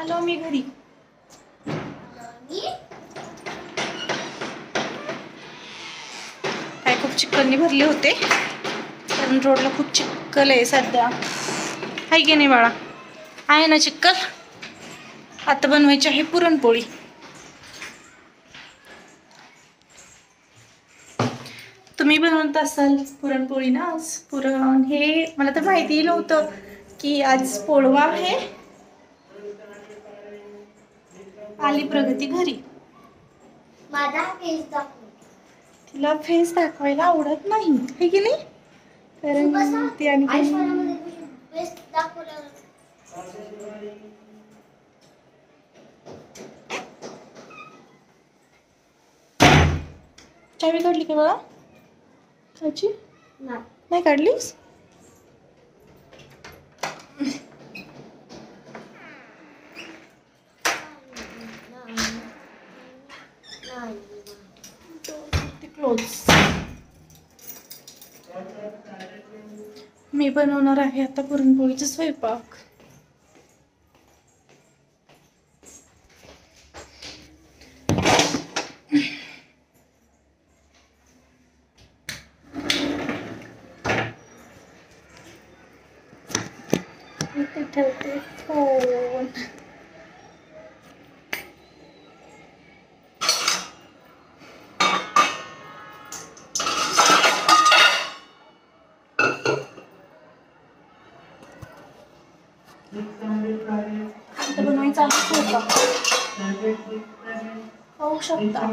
आलो मी घरी. काय खूप चिखलनी भरले होते कारण रोडला खूप चिखल आहे सध्या. आहे की नाही बाळा? आहे ना चिखल. आता बनवायची आहे पुरणपोळी. तुम्ही बनवत असाल पुरणपोळी ना आज? पुरण हे मला तर माहिती नव्हतं की आज पोळवा आहे. आली प्रगती घरी. तिला फेस दाखवायला आवडत नाही है की नाही? कारण ती आणखी चावी काढली का बाळा? काची नाही काढलीस? क्लोज. मी बनवणार आहे आता पुरणपोळीचा स्वयंपाक. इथे ठेवते फोन. आता बनवायचा आहे स्वयंपाक. पाहू शकता.